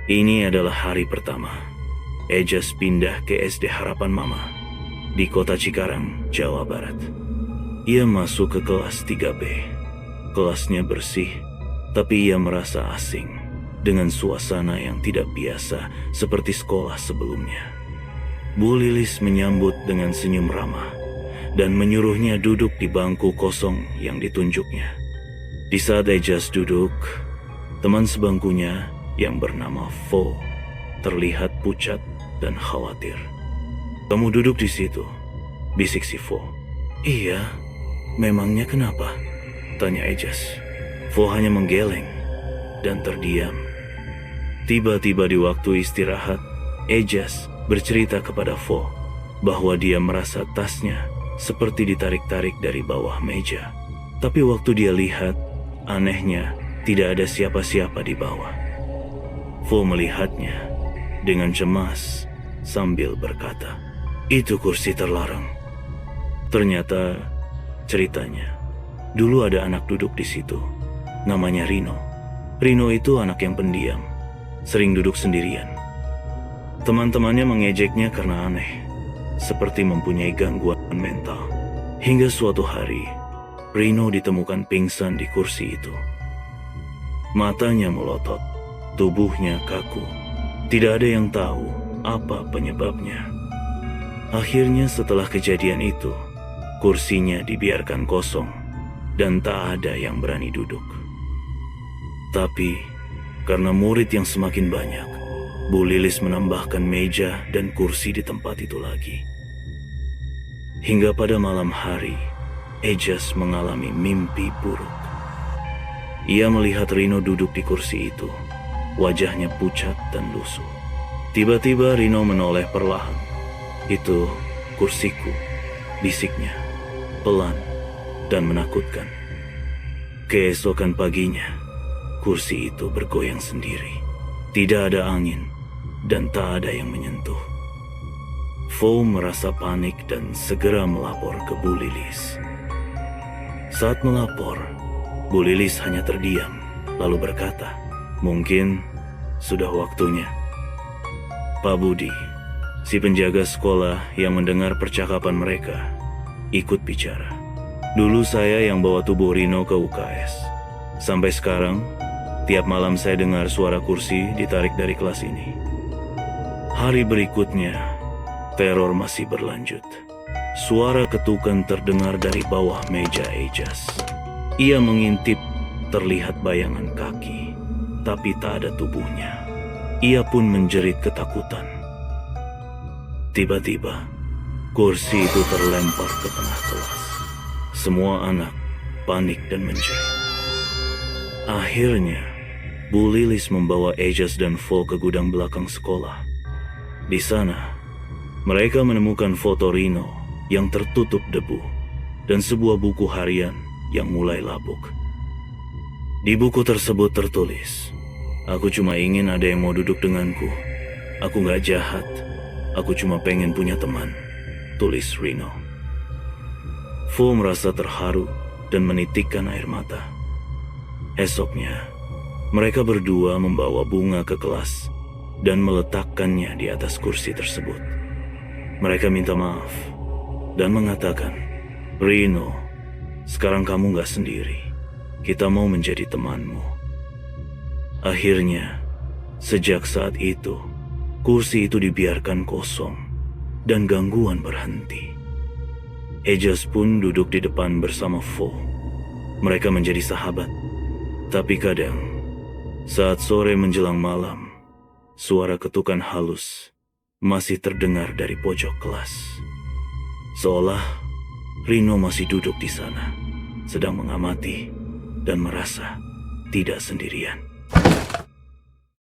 Ini adalah hari pertama Ejas pindah ke SD Harapan Mama di kota Cikarang, Jawa Barat. Ia masuk ke kelas 3B. Kelasnya bersih, tapi ia merasa asing dengan suasana yang tidak biasa seperti sekolah sebelumnya. Bu Lilis menyambut dengan senyum ramah dan menyuruhnya duduk di bangku kosong yang ditunjuknya. Di saat Ejas duduk, teman sebangkunya yang bernama Fo terlihat pucat dan khawatir. "Kamu duduk di situ," bisik si Fo. "Iya, memangnya kenapa?" tanya Ejas. Fo hanya menggeleng dan terdiam. Tiba-tiba di waktu istirahat, Ejas bercerita kepada Fo bahwa dia merasa tasnya seperti ditarik-tarik dari bawah meja. Tapi waktu dia lihat, anehnya tidak ada siapa-siapa di bawah. Fo melihatnya dengan cemas sambil berkata, "Itu kursi terlarang." Ternyata ceritanya, dulu ada anak duduk di situ, namanya Rino. Rino itu anak yang pendiam, sering duduk sendirian. Teman-temannya mengejeknya karena aneh, seperti mempunyai gangguan mental. Hingga suatu hari, Rino ditemukan pingsan di kursi itu. Matanya melotot, tubuhnya kaku. Tidak ada yang tahu apa penyebabnya. Akhirnya setelah kejadian itu, kursinya dibiarkan kosong dan tak ada yang berani duduk. Tapi karena murid yang semakin banyak, Bu Lilis menambahkan meja dan kursi di tempat itu lagi. Hingga pada malam hari, Ejas mengalami mimpi buruk. Ia melihat Rino duduk di kursi itu. Wajahnya pucat dan lusuh. Tiba-tiba Rino menoleh perlahan. "Itu kursiku," bisiknya, pelan dan menakutkan. Keesokan paginya, kursi itu bergoyang sendiri. Tidak ada angin dan tak ada yang menyentuh. Fo merasa panik dan segera melapor ke Bu Lilis. Saat melapor, Bu Lilis hanya terdiam, lalu berkata, "Mungkin sudah waktunya." Pak Budi, si penjaga sekolah yang mendengar percakapan mereka, ikut bicara. "Dulu saya yang bawa tubuh Rino ke UKS. Sampai sekarang, tiap malam saya dengar suara kursi ditarik dari kelas ini." Hari berikutnya, teror masih berlanjut. Suara ketukan terdengar dari bawah meja Ejas. Ia mengintip, terlihat bayangan kaki, tapi tak ada tubuhnya. Ia pun menjerit ketakutan. Tiba-tiba, kursi itu terlempar ke tengah kelas. Semua anak panik dan menjerit. Akhirnya, Bu Lilis membawa Ejas dan Fo ke gudang belakang sekolah. Di sana, mereka menemukan foto Rino yang tertutup debu dan sebuah buku harian yang mulai lapuk. Di buku tersebut tertulis, "Aku cuma ingin ada yang mau duduk denganku. Aku gak jahat. Aku cuma pengen punya teman," tulis Rino. Fo merasa terharu dan menitikkan air mata. Esoknya, mereka berdua membawa bunga ke kelas dan meletakkannya di atas kursi tersebut. Mereka minta maaf dan mengatakan, "Rino, sekarang kamu gak sendiri. Kita mau menjadi temanmu." Akhirnya, sejak saat itu, kursi itu dibiarkan kosong dan gangguan berhenti. Ejas pun duduk di depan bersama Fo. Mereka menjadi sahabat. Tapi kadang, saat sore menjelang malam, suara ketukan halus masih terdengar dari pojok kelas. Seolah Rino masih duduk di sana, sedang mengamati dan merasa tidak sendirian.